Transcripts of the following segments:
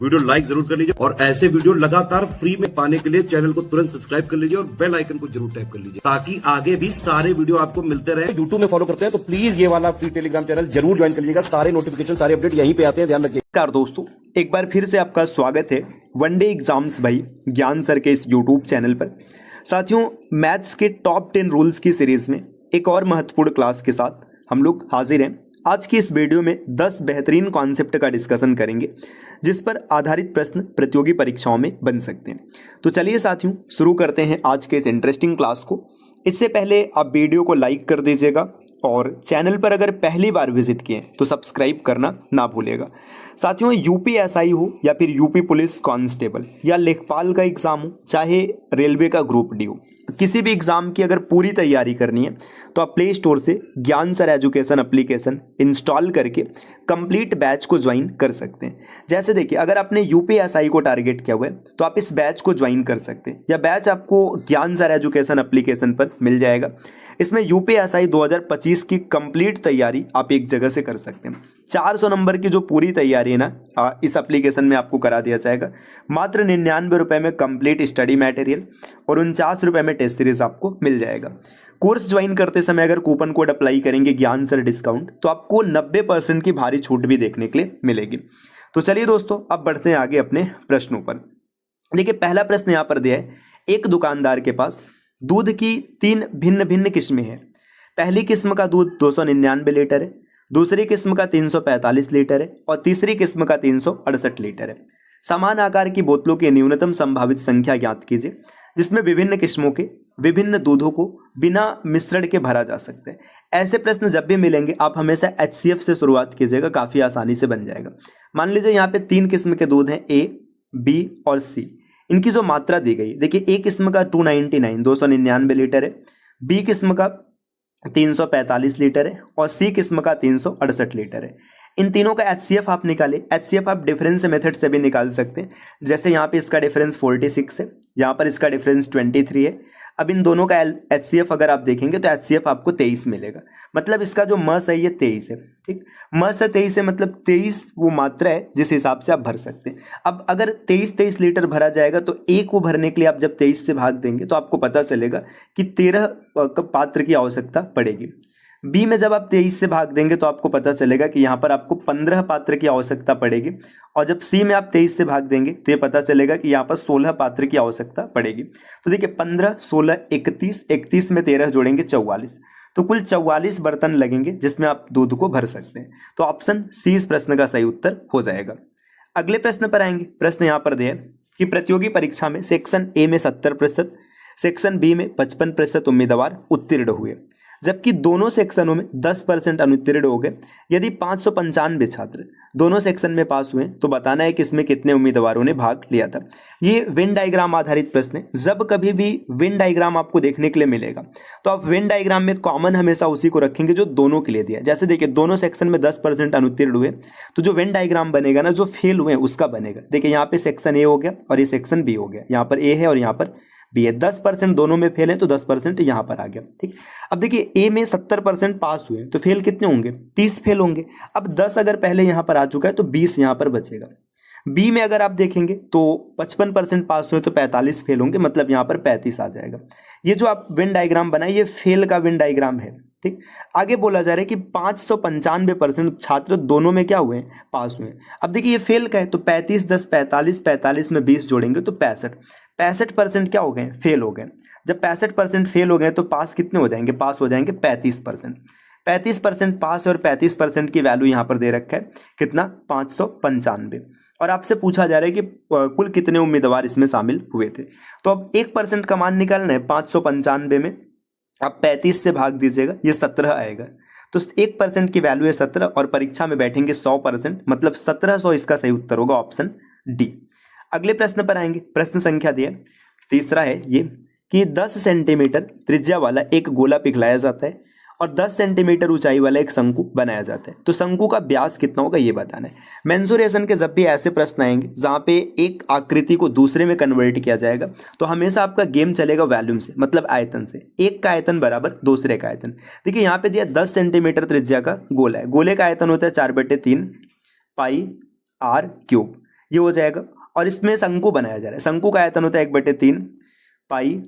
Video like जरूर कर लीजिए और ऐसे वीडियो लगातार फ्री में पाने के लिए चैनल को तुरंत सब्सक्राइब कर लीजिए और बेल आइकन को जरूर टैप कर लीजिए ताकि आगे भी सारे वीडियो आपको मिलते रहे। यूट्यूब में फॉलो करते हैं तो प्लीज ये वाला फ्री टेलीग्राम चैनल जरूर ज्वाइन कर लीजिएगा। सारे नोटिफिकेशन सारे अपडेट यहीं पे आते हैं, ध्यान रखिए। नमस्कार दोस्तों, एक बार फिर से आपका स्वागत है वनडे एग्जाम्स भाई ज्ञान सर के इस यूट्यूब चैनल पर। साथियों, मैथ्स के टॉप 10 रूल्स की सीरीज में एक और महत्वपूर्ण क्लास के साथ हम लोग हाजिर हैं। आज की इस वीडियो में 10 बेहतरीन कॉन्सेप्ट का डिस्कशन करेंगे जिस पर आधारित प्रश्न प्रतियोगी परीक्षाओं में बन सकते हैं। तो चलिए साथियों, शुरू करते हैं आज के इस इंटरेस्टिंग क्लास को। इससे पहले आप वीडियो को लाइक कर दीजिएगा और चैनल पर अगर पहली बार विजिट किए तो सब्सक्राइब करना ना भूलिएगा। साथियों, यूपीएसआई हो या फिर यूपी पुलिस कांस्टेबल या लेखपाल का एग्जाम हो, चाहे रेलवे का ग्रुप डी हो, किसी भी एग्जाम की अगर पूरी तैयारी करनी है तो आप प्ले स्टोर से ज्ञान सर एजुकेशन एप्लीकेशन इंस्टॉल करके कंप्लीट बैच को ज्वाइन कर सकते हैं। जैसे देखिए, अगर आपने यूपीएसआई को टारगेट किया हुआ है तो आप इस बैच को ज्वाइन कर सकते हैं। यह बैच आपको ज्ञान सर एजुकेशन एप्लीकेशन पर मिल जाएगा। इसमें यूपीएसआई 2025 की कंप्लीट तैयारी आप एक जगह से कर सकते हैं। 400 नंबर की जो पूरी तैयारी है ना, इस एप्लीकेशन में आपको करा दिया जाएगा। मात्र 99 रुपये में कंप्लीट स्टडी मटेरियल और 49 रुपये में टेस्ट सीरीज आपको मिल जाएगा। कोर्स ज्वाइन करते समय अगर कूपन कोड अप्लाई करेंगे ज्ञान सर डिस्काउंट तो आपको 90% की भारी छूट भी देखने के लिए मिलेगी। तो चलिए दोस्तों, अब बढ़ते हैं आगे अपने प्रश्नों पर। देखिए, पहला प्रश्न यहाँ पर दिया है, एक दुकानदार के पास दूध की 3 भिन्न भिन्न किस्में हैं। पहली किस्म का दूध 299 लीटर है, दूसरी किस्म का 345 लीटर है और तीसरी किस्म का 368 लीटर है। समान आकार की बोतलों की न्यूनतम संभावित संख्या ज्ञात कीजिए जिसमें विभिन्न किस्मों के विभिन्न दूधों को बिना मिश्रण के भरा जा सकता है। ऐसे प्रश्न जब भी मिलेंगे आप हमेशा HCF से शुरुआत कीजिएगा, काफी आसानी से बन जाएगा। मान लीजिए यहाँ पे 3 किस्म के दूध हैं, A, B और C। इनकी जो मात्रा दी गई, देखिए A किस्म का 299 लीटर है, B किस्म का 345 लीटर है और C किस्म का 368 लीटर है। इन तीनों का HCF आप निकाले। HCF आप डिफरेंस मेथड से भी निकाल सकते हैं। जैसे यहाँ पे इसका डिफरेंस 46 है, यहाँ पर इसका डिफरेंस 23 है। अब इन दोनों का HCF अगर आप देखेंगे तो HCF आपको 23 मिलेगा। मतलब इसका जो मस है ये 23 है। ठीक, मस है 23 है, मतलब 23 वो मात्रा है जिस हिसाब से आप भर सकते हैं। अब अगर 23 लीटर भरा जाएगा तो एक को भरने के लिए आप जब 23 से भाग देंगे तो आपको पता चलेगा कि 13 पात्र की आवश्यकता पड़ेगी। बी में जब आप 23 से भाग देंगे तो आपको पता चलेगा कि यहाँ पर आपको 15 पात्र की आवश्यकता पड़ेगी और जब सी में आप 23 से भाग देंगे तो ये पता चलेगा कि यहाँ पर 16 पात्र की आवश्यकता पड़ेगी। तो देखिए 15, 16, 31, 31 में 13 जोड़ेंगे 44, तो कुल 44 बर्तन लगेंगे जिसमें आप दूध को भर सकते हैं। तो ऑप्शन सी इस प्रश्न का सही उत्तर हो जाएगा। अगले प्रश्न पर आएंगे। प्रश्न यहाँ पर दिया है कि प्रतियोगी परीक्षा में सेक्शन ए में 70%, सेक्शन बी में 55% उम्मीदवार उत्तीर्ण हुए, जबकि दोनों सेक्शनों में 10% अनुत्तीर्ण हो गए। यदि 595 छात्र दोनों सेक्शन में पास हुए तो बताना है कि इसमें कितने उम्मीदवारों ने भाग लिया था। ये वेन डायग्राम आधारित प्रश्न है। जब कभी भी वेन डायग्राम आपको देखने के लिए मिलेगा तो आप वेन डायग्राम में कॉमन हमेशा उसी को रखेंगे जो दोनों के लिए दिया। जैसे देखिए, दोनों सेक्शन में 10% अनुत्तीर्ण हुए तो जो वेन डायग्राम बनेगा ना, जो फेल हुए उसका बनेगा। देखिए यहाँ पे सेक्शन ए हो गया और ये सेक्शन बी हो गया। यहाँ पर ए है और यहाँ पर बी है। 10% दोनों में फेल है तो 10% यहाँ पर आ गया। ठीक, अब देखिए ए में 70% पास हुए तो फेल कितने होंगे? 30 फेल होंगे। अब 10 अगर पहले यहाँ पर आ चुका है तो 20 यहाँ पर बचेगा। बी में अगर आप देखेंगे तो 55% पास हुए तो 45 फेल होंगे, मतलब यहाँ पर 35 आ जाएगा। ये जो आप वेन डायग्राम बनाए ये फेल का वेन डायग्राम है। ठीक, आगे बोला जा रहा है कि 595% छात्र दोनों में क्या हुए? पास हुए। अब देखिए ये फेल का है तो 35, 10, 45, 45 में 20 जोड़ेंगे तो 65% क्या हो गए? फेल हो गए। जब 65% फेल हो गए तो पास कितने हो जाएंगे? पास हो जाएंगे 35%। 35% पास और 35% की वैल्यू यहाँ पर दे रखा है कितना? 595। और आपसे पूछा जा रहा है कि कुल कितने उम्मीदवार इसमें शामिल हुए थे। तो अब 1% का मान निकालना है। 595 में आप 35 से भाग दीजिएगा, ये 17 आएगा। तो 1% की वैल्यू है 17 और परीक्षा में बैठेंगे 100%, मतलब 1700 इसका सही उत्तर होगा, ऑप्शन डी। अगले प्रश्न पर आएंगे। प्रश्न संख्या दिया तीसरा है ये कि 10 सेंटीमीटर त्रिज्या वाला एक गोला पिघलाया जाता है और 10 सेंटीमीटर ऊंचाई वाला एक शंकु बनाया जाता है। तो शंकु का व्यास कितना होगा ये बताना है। मेंसुरेशन के जब भी ऐसे प्रश्न आएंगे जहां पे एक आकृति को दूसरे में कन्वर्ट किया जाएगा तो हमेशा आपका गेम चलेगा वॉल्यूम से, मतलब आयतन से। एक का आयतन बराबर दूसरे का आयतन। देखिए यहाँ पे दिया 10 सेंटीमीटर त्रिज्या का गोला है। गोले का आयतन होता है 4/3 पाई r क्यूब। ये हो जाएगा। और इसमें शंकु बनाया जा रहा है, शंकु का आयतन होता है 1/3 पाई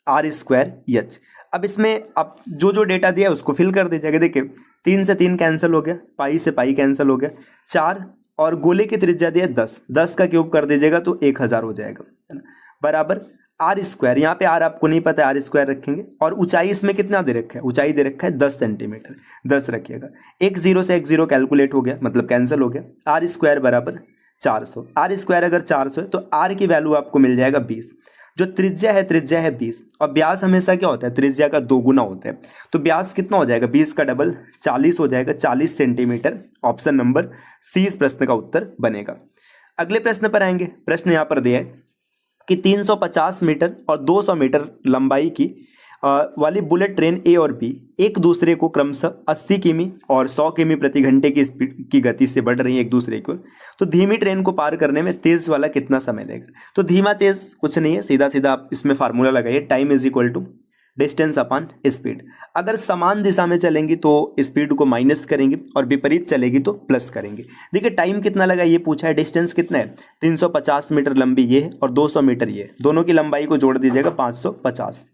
आर स्क्वायर एच। अब इसमें अब जो जो डेटा दिया है उसको फिल कर दीजिएगा। देखिए 3 से 3 कैंसिल हो गया, पाई से पाई कैंसिल हो गया, 4 और गोले की त्रिज्या दिया 10, 10 का क्यूब कर दीजिएगा तो 1000 हो जाएगा, है ना, बराबर आर स्क्वायर। यहाँ पे आर आपको नहीं पता है, आर स्क्वायर रखेंगे। और ऊंचाई इसमें कितना दे रखा है, ऊंचाई दे रखा है 10 सेंटीमीटर, 10 रखिएगा। एक जीरो से एक जीरो कैलकुलेट हो गया, मतलब कैंसिल हो गया। आर स्क्वायर बराबर 400, आर स्क्वायर अगर 400 है तो आर की वैल्यू आपको मिल जाएगा 20। जो त्रिज्या है 20, और व्यास हमेशा क्या होता है, त्रिज्या का 2 गुना होता है। तो व्यास कितना हो जाएगा, 20 का डबल 40 हो जाएगा, 40 सेंटीमीटर। ऑप्शन नंबर सी इस प्रश्न का उत्तर बनेगा। अगले प्रश्न पर आएंगे। प्रश्न यहाँ पर दिया है कि 350 मीटर और 200 मीटर लंबाई की वाली बुलेट ट्रेन ए और बी एक दूसरे को क्रमशः 80 किमी और 100 किमी प्रति घंटे की स्पीड की गति से बढ़ रही है एक दूसरे को। तो धीमी ट्रेन को पार करने में तेज वाला कितना समय लेगा। तो धीमा तेज कुछ नहीं है, सीधा सीधा आप इसमें फार्मूला लगाइए, time is equal to distance upon speed. अगर समान दिशा में चलेंगी तो स्पीड को माइनस करेंगे और विपरीत चलेगी तो प्लस करेंगे। देखिए टाइम कितना लगा ये पूछा है, डिस्टेंस कितना है 350 मीटर लंबी ये है और 200 मीटर ये है, दोनों की लंबाई को जोड़ दीजिएगा 550।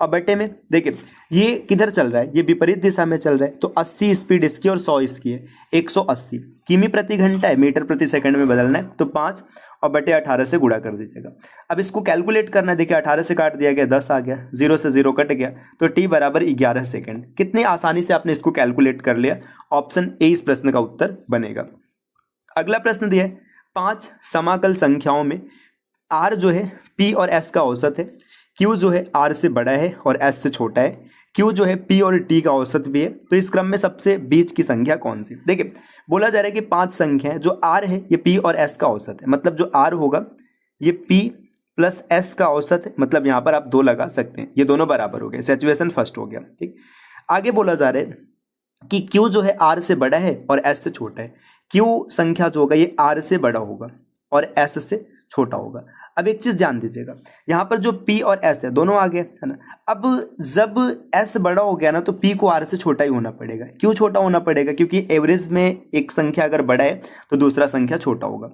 और बटे में देखिए ये किधर चल रहा है, ये विपरीत दिशा में चल रहा है, तो 80 स्पीड इसकी और 100 इसकी है, 180 किमी प्रति घंटा है, मीटर प्रति सेकंड में बदलना है, तो 5 और बटे 18 से गुणा कर दीजिएगा। अब इसको कैलकुलेट करना है। देखिए 18 से काट दिया गया 10 आ गया, 0 से 0 कट गया, तो t बराबर 11 सेकंड। कितनी आसानी से आपने इसको कैलकुलेट कर लिया। ऑप्शन ए इस प्रश्न का उत्तर बनेगा। अगला प्रश्न दिया है 5 समाकल संख्याओं में r जो है p और s का औसत है, q जो है r से बड़ा है और s से छोटा है, q जो है p और t का औसत भी है, तो इस क्रम में सबसे बीच की संख्या कौन सी। देखिए बोला जा रहा है कि 5 संख्या है, जो r है ये p और s का औसत है, मतलब जो r होगा ये p प्लस s का औसत है, मतलब यहाँ पर आप 2 लगा सकते हैं, ये दोनों बराबर हो गए, सिचुएशन फर्स्ट हो गया। ठीक, आगे बोला जा रहा है कि q जो है r से बड़ा है और s से छोटा है। q संख्या जो होगा ये r से बड़ा होगा और s से छोटा होगा। अब एक चीज ध्यान दीजिएगा, यहाँ पर जो p और s है दोनों आ गए, है ना। अब जब s बड़ा हो गया ना तो p को r से छोटा ही होना पड़ेगा। क्यों छोटा होना पड़ेगा, क्योंकि एवरेज में एक संख्या अगर बड़ा है तो दूसरा संख्या छोटा होगा।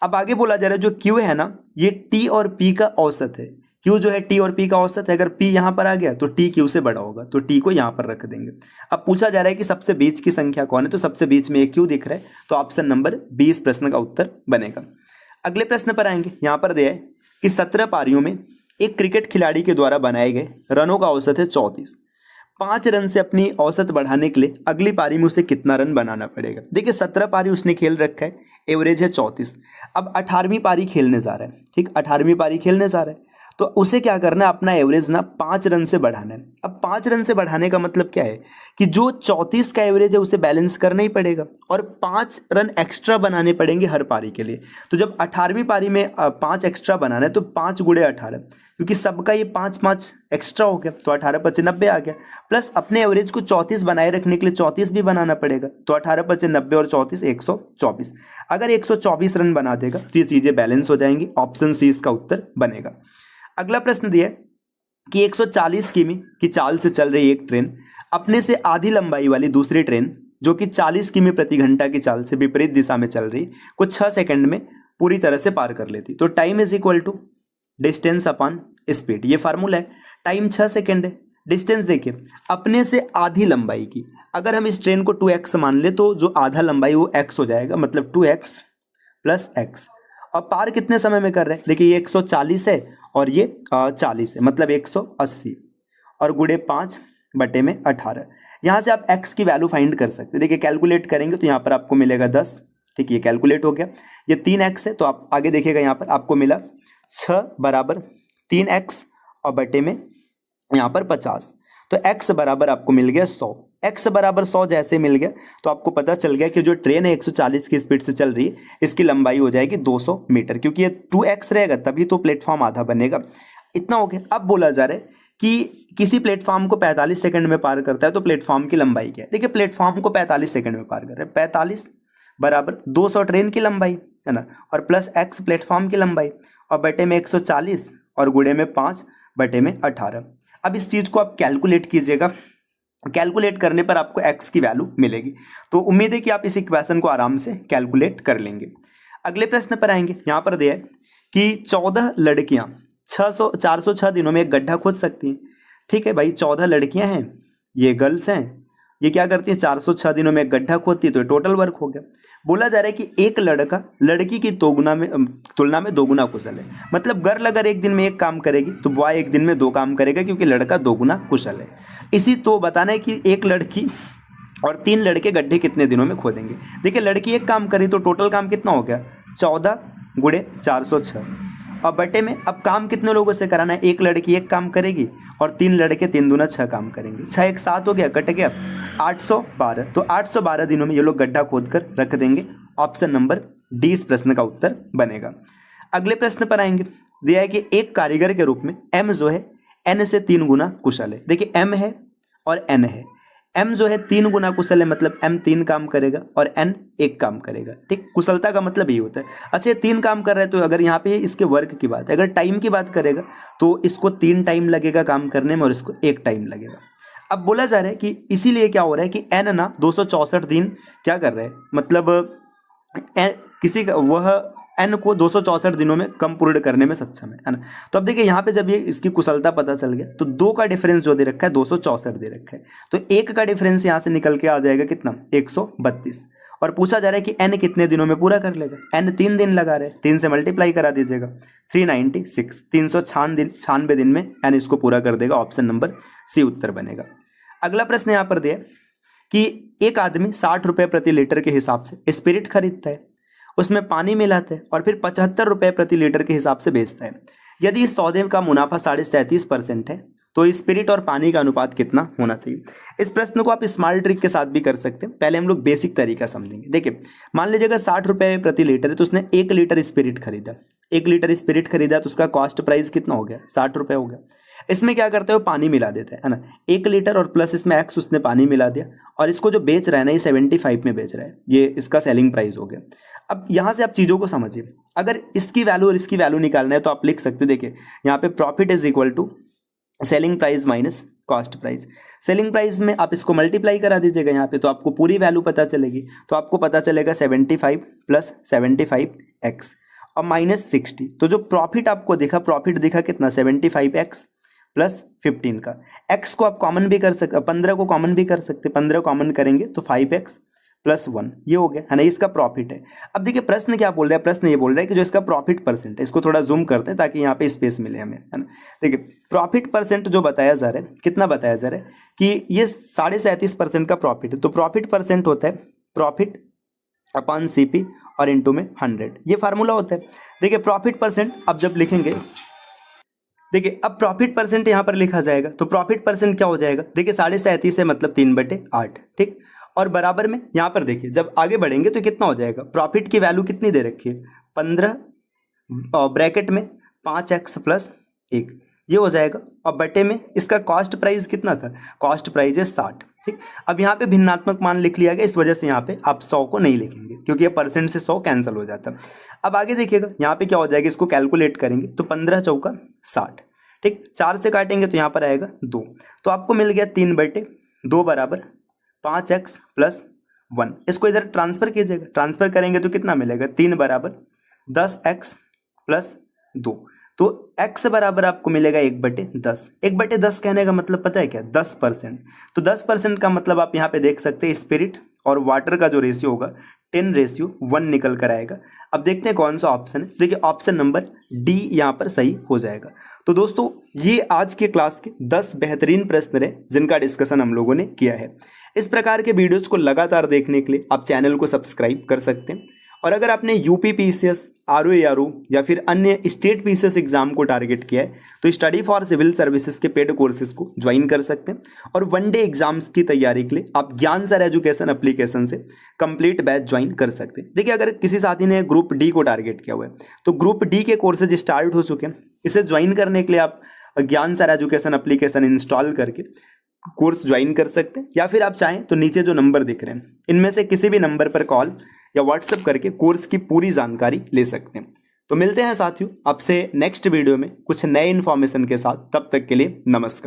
अब आगे बोला जा रहा है जो q है ना ये t और p का औसत है। q जो है t और p का औसत है, अगर p यहाँ पर आ गया तो t q से बड़ा होगा, तो t को यहाँ पर रख देंगे। अब पूछा जा रहा है कि सबसे बीच की संख्या कौन है, तो सबसे बीच में एक q दिख रहा है, तो ऑप्शन नंबर 20 प्रश्न का उत्तर बनेगा। अगले प्रश्न पर आएंगे। यहाँ पर दिया है कि 17 पारियों में एक क्रिकेट खिलाड़ी के द्वारा बनाए गए रनों का औसत है 34। 5 रन से अपनी औसत बढ़ाने के लिए अगली पारी में उसे कितना रन बनाना पड़ेगा। देखिए 17 पारी उसने खेल रखा है, एवरेज है 34। अब 18वीं पारी खेलने जा रहा है, ठीक, 18वीं पारी खेलने जा रहा है, तो उसे क्या करना है, अपना एवरेज ना 5 रन से बढ़ाना है। अब 5 रन से बढ़ाने का मतलब क्या है कि जो 34 का एवरेज है उसे बैलेंस करना ही पड़ेगा और 5 रन एक्स्ट्रा बनाने पड़ेंगे हर पारी के लिए। तो जब 18वीं पारी में 5 एक्स्ट्रा बनाना है तो 5 गुणे 18, क्योंकि सबका ये 5 एक्स्ट्रा हो गया, तो 18 × 90 आ गया, प्लस अपने एवरेज को 34 बनाए रखने के लिए 34 भी बनाना पड़ेगा, तो 18 × 90 और 34 124। अगर 124 रन बना देगा तो ये चीजें बैलेंस हो जाएंगी। ऑप्शन सी इसका उत्तर बनेगा। अगला प्रश्न दिया है कि 140 किमी की चाल से चल रही एक ट्रेन अपने से आधी लंबाई वाली दूसरी ट्रेन जो कि 40 किमी प्रति घंटा की चाल से विपरीत दिशा में चल रही को 6 सेकंड में पूरी तरह से पार कर लेती। तो time is equal to distance upon speed, ये फार्मूला है। टाइम 6 सेकंड है, डिस्टेंस देखिए अपने से आधी लंबाई की, अगर हम इस ट्रेन को 2x मान ले तो जो आधा लंबाई वो x हो जाएगा, मतलब 2x प्लस x। और पार कितने समय में कर रहे हैं, देखिए ये 140 है और ये 40 है, मतलब 180 और गुणे 5 बटे में 18। यहाँ से आप x की वैल्यू फाइंड कर सकते हैं। देखिए कैलकुलेट करेंगे तो यहाँ पर आपको मिलेगा 10, ठीक, ये कैलकुलेट हो गया। ये 3x है तो आप आगे देखिएगा यहाँ पर आपको मिला 6 बराबर 3x और बटे में यहाँ पर 50, तो x बराबर आपको मिल गया 100। x बराबर 100 जैसे मिल गया तो आपको पता चल गया कि जो ट्रेन है 140 की स्पीड से चल रही है, इसकी लंबाई हो जाएगी 200 मीटर, क्योंकि ये 2x रहेगा तभी तो प्लेटफॉर्म आधा बनेगा। इतना हो गया। अब बोला जा रहा है कि किसी प्लेटफॉर्म को 45 सेकंड में पार करता है तो प्लेटफॉर्म की लंबाई क्या है। देखिए प्लेटफॉर्म को 45 सेकंड में पार कर रहे हैं, 45 बराबर 200 ट्रेन की लंबाई है ना, और प्लस x प्लेटफॉर्म की लंबाई और बटे में 140 और गुणे में 5 बटे में 18। अब इस चीज को आप कैलकुलेट कीजिएगा, कैलकुलेट करने पर आपको x की वैल्यू मिलेगी। तो उम्मीद है कि आप इस इक्वेशन को आराम से कैलकुलेट कर लेंगे। अगले प्रश्न पर आएंगे। यहाँ पर दिया है कि 14 लड़कियां 406 दिनों में एक गड्ढा खोद सकती हैं। ठीक है भाई, 14 लड़कियां हैं, ये गर्ल्स हैं, ये क्या करती है 406 दिनों में एक गड्ढा खोदती है, तो टोटल वर्क हो गया। बोला जा रहा है कि एक लड़का लड़की की तुलना में दोगुना कुशल है। मतलब गर्ल अगर एक दिन में एक काम करेगी तो बॉय एक दिन में 2 काम करेगा, क्योंकि लड़का दोगुना कुशल है। इसी तो बताना है कि एक लड़की और 3 लड़के गड्ढे कितने दिनों में खोदेंगे। देखिए लड़की एक काम करी तो टोटल काम कितना हो गया 14 गुणे 406, और बटे में अब काम कितने लोगों से कराना है, एक लड़की एक काम करेगी और 3 लड़के 3 दूना 6 काम करेंगे, 6 एक 7 हो गया, कट गया 812। तो 812 दिनों में ये लोग गड्ढा खोद कर रख देंगे। ऑप्शन नंबर डी इस प्रश्न का उत्तर बनेगा। अगले प्रश्न पर आएंगे। दिया है कि एक कारीगर के रूप में एम जो है एन से 3 गुना कुशल है। देखिए एम है और एन है, एम जो है 3 गुना कुशल है, मतलब एम 3 काम करेगा और एन 1 काम करेगा। ठीक, कुशलता का मतलब ये होता है। अच्छा ये 3 काम कर रहा है, तो अगर यहाँ पे इसके वर्क की बात है, अगर टाइम की बात करेगा तो इसको 3 टाइम लगेगा काम करने में और इसको 1 टाइम लगेगा। अब बोला जा रहा है कि इसीलिए क्या हो रहा है कि एन ना 264 दिन क्या कर रहा है, मतलब किसी का वह एन को 264 दिनों में कम पूर्ण करने में सक्षम है ना। तो अब देखिए यहाँ पे जब ये इसकी कुशलता पता चल गया तो 2 का डिफरेंस जो दे रखा है 264 दे रखा है, तो 1 का डिफरेंस यहाँ से निकल के आ जाएगा कितना 132। और पूछा जा रहा है कि एन कितने दिनों में पूरा कर लेगा, एन 3 दिन लगा रहे, 3 से मल्टीप्लाई करा दीजिएगा 396, 396 दिन में एन इसको पूरा कर देगा। ऑप्शन नंबर सी उत्तर बनेगा। अगला प्रश्न यहाँ पर दिया कि एक आदमी 60 रुपये प्रति लीटर के हिसाब से स्पिरिट खरीदता है, उसमें पानी मिलाता है और फिर 75 रुपये प्रति लीटर के हिसाब से बेचता है। यदि इस सौदे का मुनाफा 37.5% है तो स्पिरिट और पानी का अनुपात कितना होना चाहिए। इस प्रश्न को आप स्मॉल ट्रिक के साथ भी कर सकते हैं। पहले हम लोग बेसिक तरीका समझेंगे। देखिए मान लीजिए अगर 60 रुपये प्रति लीटर है तो उसने 1 लीटर स्पिरिट खरीदा, 1 लीटर स्पिरिट खरीदा तो उसका कॉस्ट प्राइस कितना हो गया 60 रुपये हो गया। इसमें क्या करते हो पानी मिला देते हैं ना, 1 लीटर और प्लस इसमें एक्स उसने पानी मिला दिया, और इसको जो बेच रहा है ना ये 75 में बेच रहा है, ये इसका सेलिंग प्राइस हो गया। अब यहाँ से आप चीज़ों को समझिए, अगर इसकी वैल्यू और इसकी वैल्यू निकालना है तो आप लिख सकते, देखिए यहाँ पे profit is equal to selling price minus cost price. Selling price में आप इसको मल्टीप्लाई करा दीजिएगा यहाँ पे, तो आपको पूरी वैल्यू पता चलेगी। तो आपको पता चलेगा 75 प्लस 75x और माइनस 60। तो जो प्रॉफिट आपको दिखा, प्रॉफिट दिखा कितना 75x प्लस 15 का। x को आप कॉमन भी कर सकते, 15 को कॉमन भी कर सकते, 15 कॉमन करेंगे तो 5x प्लस 1 ये हो गया है ना, इसका प्रॉफिट है। अब देखिए प्रश्न क्या बोल रहा है, प्रश्न ये बोल रहा है कि जो इसका प्रॉफिट परसेंट है, इसको थोड़ा जूम करते हैं ताकि यहाँ पे स्पेस मिले हमें, है ना। देखिए प्रॉफिट परसेंट जो बताया जा रहा है, कितना बताया जा रहा है कि ये 37.5% का प्रॉफिट है। तो प्रॉफिट परसेंट होता है प्रॉफिट अपॉन CP और इंटू में 100, ये फार्मूला होता है। देखिए प्रॉफिट परसेंट अब जब लिखेंगे, देखिए अब प्रॉफिट परसेंट यहाँ पर लिखा जाएगा, तो प्रॉफिट परसेंट क्या हो जाएगा, देखिए 37.5 है मतलब 3/8, ठीक। और बराबर में यहाँ पर देखिए जब आगे बढ़ेंगे तो कितना हो जाएगा, प्रॉफिट की वैल्यू कितनी दे रखी है 15 ब्रैकेट में 5x प्लस 1 ये हो जाएगा, और बटे में इसका कॉस्ट प्राइस कितना था, कॉस्ट प्राइस है 60, ठीक। अब यहाँ पे भिन्नात्मक मान लिख लिया गया, इस वजह से यहाँ पे आप 100 को नहीं लिखेंगे क्योंकि ये परसेंट से 100 कैंसिल हो जाता। अब आगे देखिएगा यहाँ पे क्या हो जाएगा, इसको कैलकुलेट करेंगे तो 15 चौका 60, ठीक। 4 से काटेंगे तो यहाँ पर आएगा 2, तो आपको मिल गया 3/2 बराबर 5x प्लस 1। इसको इधर ट्रांसफर कीजिएगा, ट्रांसफर करेंगे तो कितना मिलेगा 3 बराबर 10x प्लस 2। तो x बराबर आपको मिलेगा 1/10। 1/10 कहने का मतलब पता है क्या, 10%। तो 10% का मतलब आप यहाँ पे देख सकते हैं स्पिरिट और वाटर का जो रेशियो होगा 10:1 निकल कर आएगा। अब देखते हैं कौन सा ऑप्शन है। देखिए ऑप्शन नंबर डी यहाँ पर सही हो जाएगा। तो दोस्तों ये आज के क्लास के 10 बेहतरीन प्रश्न रहे जिनका डिस्कशन हम लोगों ने किया है। इस प्रकार के वीडियोस को लगातार देखने के लिए आप चैनल को सब्सक्राइब कर सकते हैं, और अगर आपने यूपी PCS, RO या फिर अन्य स्टेट PCS एग्जाम को टारगेट किया है तो स्टडी फॉर सिविल सर्विसेज के पेड कोर्सेज को ज्वाइन कर सकते हैं, और वनडे एग्जाम्स की तैयारी के लिए आप ज्ञान सर एजुकेशन एप्लीकेशन से कंप्लीट बैच ज्वाइन कर सकते हैं। देखिए अगर किसी साथी ने ग्रुप D को टारगेट किया हुआ है तो ग्रुप D के कोर्सेज स्टार्ट हो चुके हैं। इसे ज्वाइन करने के लिए आप ज्ञान सर एजुकेशन एप्लीकेशन इंस्टॉल करके कोर्स ज्वाइन कर सकते हैं, या फिर आप चाहें तो नीचे जो नंबर दिख रहे हैं इनमें से किसी भी नंबर पर कॉल या व्हाट्सएप करके कोर्स की पूरी जानकारी ले सकते हैं। तो मिलते हैं साथियों आपसे नेक्स्ट वीडियो में कुछ नए इन्फॉर्मेशन के साथ, तब तक के लिए नमस्कार।